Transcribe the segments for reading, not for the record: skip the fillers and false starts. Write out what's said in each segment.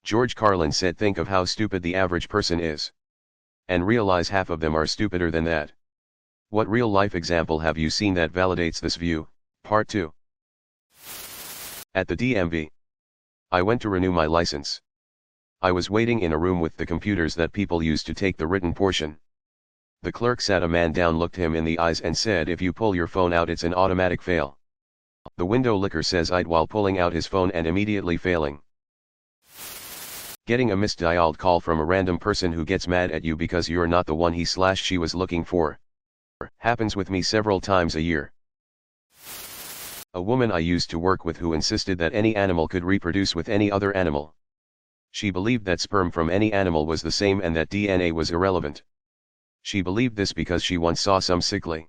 George Carlin said, think of how stupid the average person is. And realize half of them are stupider than that. What real-life example have you seen that validates this view? Part 2. At the DMV. I went to renew my license. I was waiting in a room with the computers that people use to take the written portion. The clerk sat a man down, looked him in the eyes and said, if you pull your phone out it's an automatic fail. The window licker says I'd while pulling out his phone and immediately failing. Getting a misdialed call from a random person who gets mad at you because you're not the one he/she was looking for. Happens with me several times a year. A woman I used to work with who insisted that any animal could reproduce with any other animal. She believed that sperm from any animal was the same and that DNA was irrelevant. She believed this because she once saw some sickly,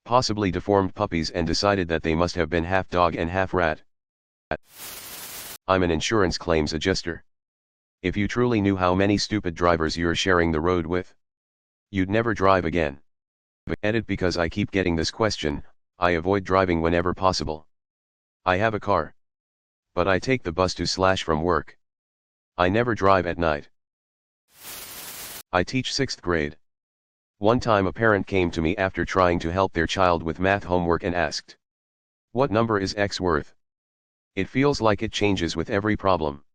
possibly deformed puppies and decided that they must have been half dog and half rat. I'm an insurance claims adjuster. If you truly knew how many stupid drivers you're sharing the road with, you'd never drive again. Edit, because I keep getting this question, I avoid driving whenever possible. I have a car, but I take the bus to/from work. I never drive at night. I teach 6th grade. One time a parent came to me after trying to help their child with math homework and asked, "What number is X worth? It feels like it changes with every problem."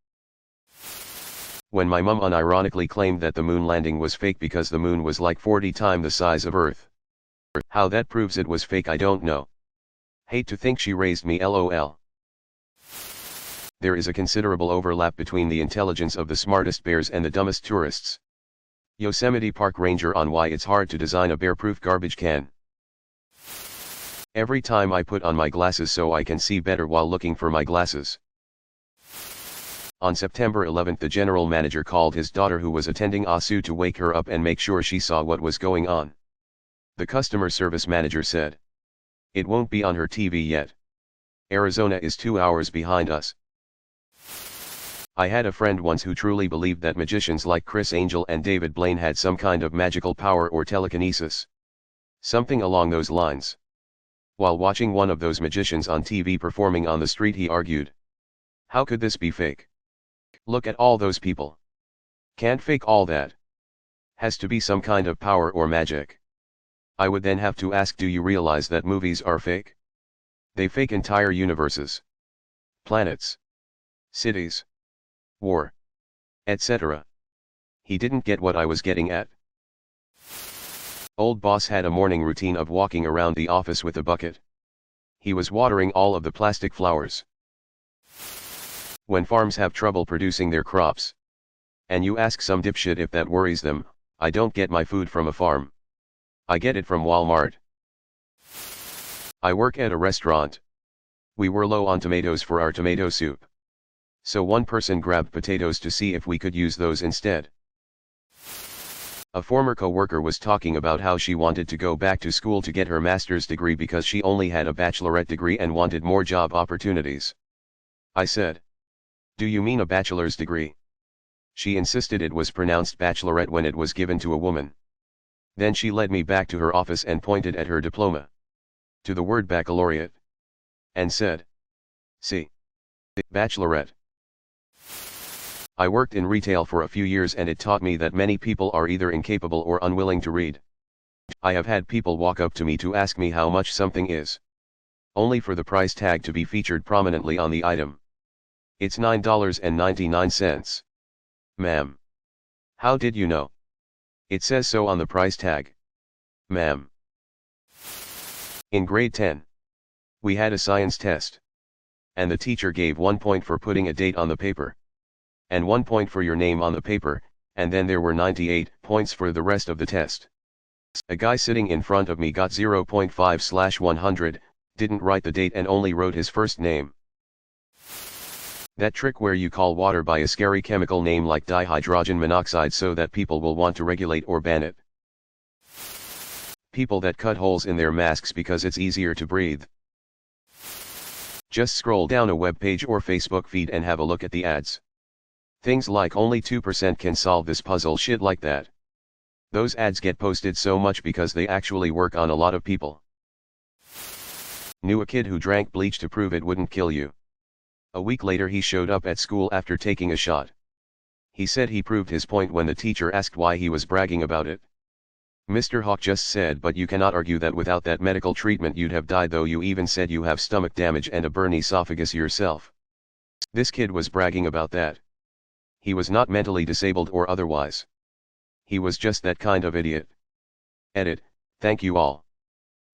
When my mum unironically claimed that the moon landing was fake because the moon was like 40 times the size of Earth. How that proves it was fake I don't know. Hate to think she raised me, lol. There is a considerable overlap between the intelligence of the smartest bears and the dumbest tourists. Yosemite Park Ranger on why it's hard to design a bear-proof garbage can. Every time I put on my glasses so I can see better while looking for my glasses. On September 11th the general manager called his daughter who was attending ASU to wake her up and make sure she saw what was going on. The customer service manager said, "It won't be on her TV yet. Arizona is 2 hours behind us." I had a friend once who truly believed that magicians like Chris Angel and David Blaine had some kind of magical power or telekinesis. Something along those lines. While watching one of those magicians on TV performing on the street he argued, "How could this be fake? Look at all those people. Can't fake all that. Has to be some kind of power or magic." I would then have to ask, do you realize that movies are fake? They fake entire universes, planets, cities, war, etc. He didn't get what I was getting at. Old boss had a morning routine of walking around the office with a bucket. He was watering all of the plastic flowers. When farms have trouble producing their crops, and you ask some dipshit if that worries them, I don't get my food from a farm. I get it from Walmart. I work at a restaurant. We were low on tomatoes for our tomato soup. So one person grabbed potatoes to see if we could use those instead. A former co-worker was talking about how she wanted to go back to school to get her master's degree because she only had a bachelorette degree and wanted more job opportunities. I said, "Do you mean a bachelor's degree?" She insisted it was pronounced bachelorette when it was given to a woman. Then she led me back to her office and pointed at her diploma, to the word baccalaureate, and said, "See, bachelorette." I worked in retail for a few years and it taught me that many people are either incapable or unwilling to read. I have had people walk up to me to ask me how much something is, only for the price tag to be featured prominently on the item. "It's $9.99. Ma'am. How did you know? It says so on the price tag. Ma'am." In grade 10, we had a science test. And the teacher gave 1 point for putting a date on the paper, and 1 point for your name on the paper, and then there were 98 points for the rest of the test. A guy sitting in front of me got 0.5/100, didn't write the date and only wrote his first name. That trick where you call water by a scary chemical name like dihydrogen monoxide so that people will want to regulate or ban it. People that cut holes in their masks because it's easier to breathe. Just scroll down a web page or Facebook feed and have a look at the ads. Things like only 2% can solve this puzzle, shit like that. Those ads get posted so much because they actually work on a lot of people. Knew a kid who drank bleach to prove it wouldn't kill you. A week later he showed up at school after taking a shot. He said he proved his point when the teacher asked why he was bragging about it. Mr. Hawk just said, but you cannot argue that without that medical treatment you'd have died, though you even said you have stomach damage and a burned esophagus yourself. This kid was bragging about that. He was not mentally disabled or otherwise. He was just that kind of idiot. Edit, thank you all.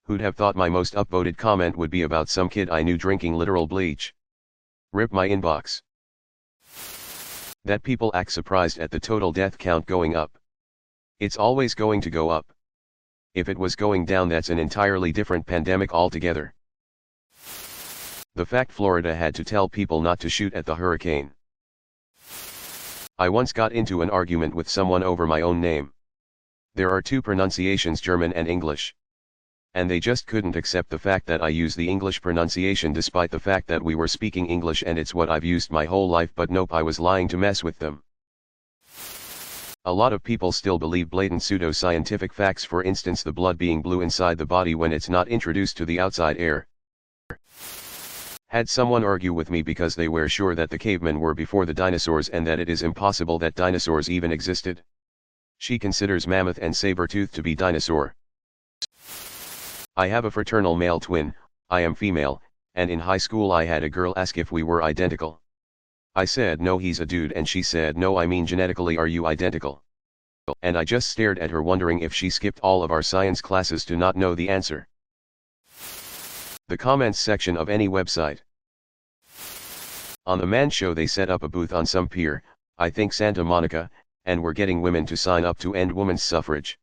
Who'd have thought my most upvoted comment would be about some kid I knew drinking literal bleach? Rip my inbox. That people act surprised at the total death count going up. It's always going to go up. If it was going down, that's an entirely different pandemic altogether. The fact Florida had to tell people not to shoot at the hurricane. I once got into an argument with someone over my own name. There are two pronunciations, German and English. And they just couldn't accept the fact that I use the English pronunciation despite the fact that we were speaking English and it's what I've used my whole life, but nope, I was lying to mess with them. A lot of people still believe blatant pseudo-scientific facts, for instance the blood being blue inside the body when it's not introduced to the outside air. Had someone argue with me because they were sure that the cavemen were before the dinosaurs and that it is impossible that dinosaurs even existed. She considers mammoth and saber-tooth to be dinosaur. I have a fraternal male twin, I am female, and in high school I had a girl ask if we were identical. I said no, he's a dude, and she said no, I mean genetically are you identical? And I just stared at her wondering if she skipped all of our science classes to not know the answer. The comments section of any website. On the Man Show they set up a booth on some pier, I think Santa Monica, and were getting women to sign up to end women's suffrage.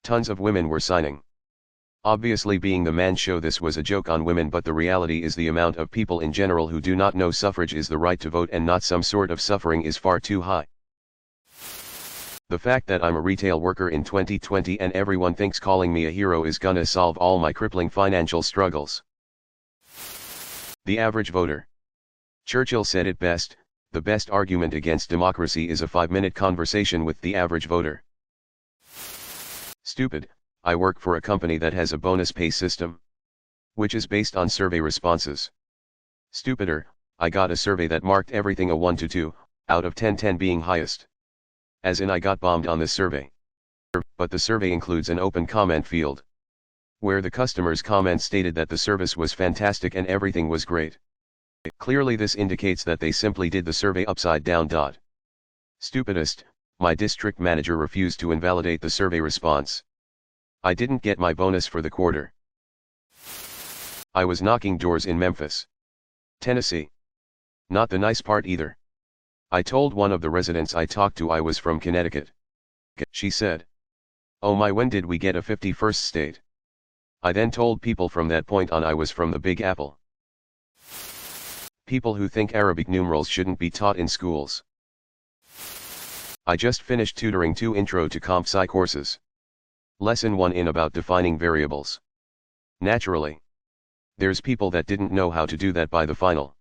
Tons of women were signing. Obviously, being the Man Show, this was a joke on women, but the reality is the amount of people in general who do not know suffrage is the right to vote and not some sort of suffering is far too high. The fact that I'm a retail worker in 2020 and everyone thinks calling me a hero is gonna solve all my crippling financial struggles. The average voter. Churchill said it best, the best argument against democracy is a 5-minute conversation with the average voter. Stupid. I work for a company that has a bonus pay system, which is based on survey responses. Stupider, I got a survey that marked everything a 1 to 2, out of 10, 10 being highest. As in I got bombed on this survey. But the survey includes an open comment field, where the customer's comments stated that the service was fantastic and everything was great. Clearly this indicates that they simply did the survey upside down. Stupidest, my district manager refused to invalidate the survey response. I didn't get my bonus for the quarter. I was knocking doors in Memphis, Tennessee. Not the nice part either. I told one of the residents I talked to I was from Connecticut. She said, "Oh my, when did we get a 51st state?" I then told people from that point on I was from the Big Apple. People who think Arabic numerals shouldn't be taught in schools. I just finished tutoring 2 Intro to Comp Sci courses. Lesson 1 in about defining variables. Naturally, there's people that didn't know how to do that by the final.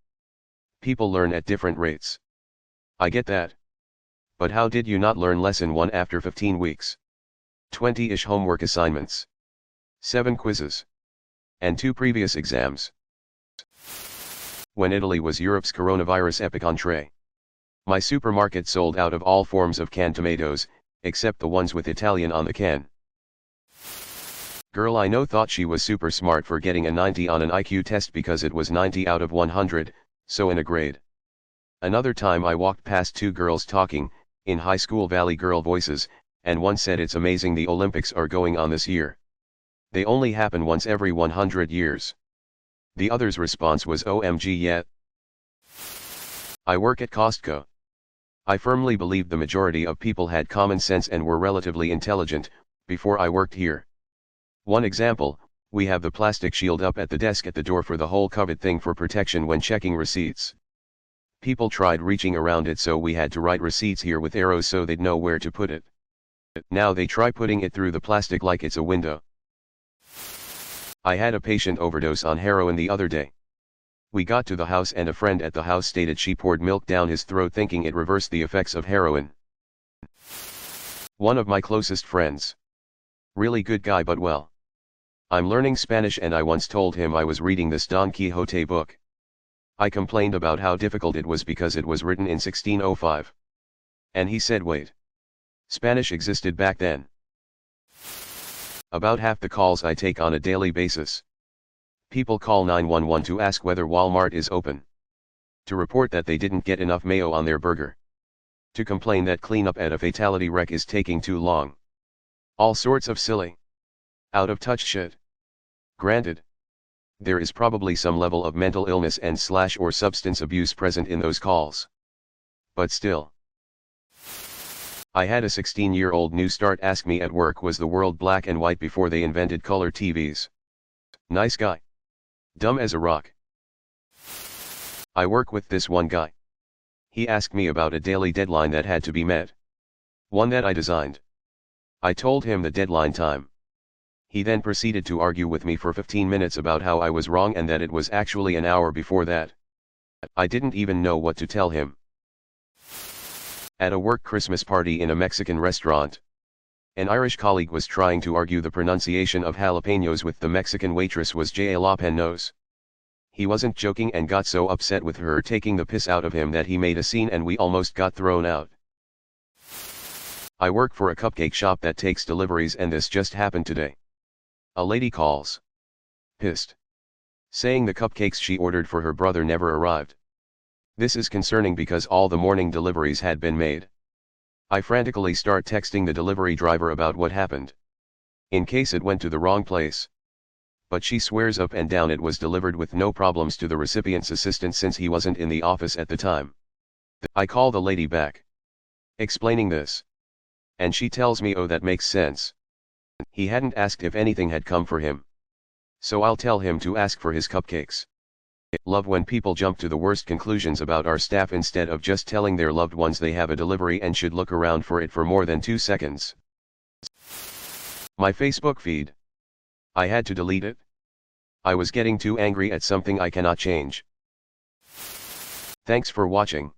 People learn at different rates. I get that. But how did you not learn lesson 1 after 15 weeks? 20-ish homework assignments. 7 quizzes. And 2 previous exams. When Italy was Europe's coronavirus epicenter, my supermarket sold out of all forms of canned tomatoes, except the ones with Italian on the can. Girl I know thought she was super smart for getting a 90 on an IQ test because it was 90 out of 100, so in a grade. Another time I walked past 2 girls talking, in high school Valley girl voices, and one said it's amazing the Olympics are going on this year. They only happen once every 100 years. The other's response was OMG yet. I work at Costco. I firmly believed the majority of people had common sense and were relatively intelligent, before I worked here. One example, we have the plastic shield up at the desk at the door for the whole COVID thing for protection when checking receipts. People tried reaching around it, so we had to write receipts here with arrows so they'd know where to put it. Now they try putting it through the plastic like it's a window. I had a patient overdose on heroin the other day. We got to the house and a friend at the house stated she poured milk down his throat thinking it reversed the effects of heroin. One of my closest friends. Really good guy, but well. I'm learning Spanish and I once told him I was reading this Don Quixote book. I complained about how difficult it was because it was written in 1605. And he said wait. Spanish existed back then. About half the calls I take on a daily basis. People call 911 to ask whether Walmart is open. To report that they didn't get enough mayo on their burger. To complain that cleanup at a fatality wreck is taking too long. All sorts of silly, out of touch shit. Granted, there is probably some level of mental illness and / or substance abuse present in those calls. But still. I had a 16-year-old new start ask me at work, was the world black and white before they invented color TVs? Nice guy. Dumb as a rock. I work with this one guy. He asked me about a daily deadline that had to be met. One that I designed. I told him the deadline time. He then proceeded to argue with me for 15 minutes about how I was wrong and that it was actually an hour before that. I didn't even know what to tell him. At a work Christmas party in a Mexican restaurant, an Irish colleague was trying to argue the pronunciation of jalapenos with the Mexican waitress was jalapenos. He wasn't joking and got so upset with her taking the piss out of him that he made a scene and we almost got thrown out. I work for a cupcake shop that takes deliveries and this just happened today. A lady calls. Pissed. Saying the cupcakes she ordered for her brother never arrived. This is concerning because all the morning deliveries had been made. I frantically start texting the delivery driver about what happened. In case it went to the wrong place. But she swears up and down it was delivered with no problems to the recipient's assistant since he wasn't in the office at the time. I call the lady back, explaining this. And she tells me, oh, that makes sense. He hadn't asked if anything had come for him. So I'll tell him to ask for his cupcakes. Love when people jump to the worst conclusions about our staff instead of just telling their loved ones they have a delivery and should look around for it for more than 2 seconds. My Facebook feed. I had to delete it. I was getting too angry at something I cannot change. Thanks for watching.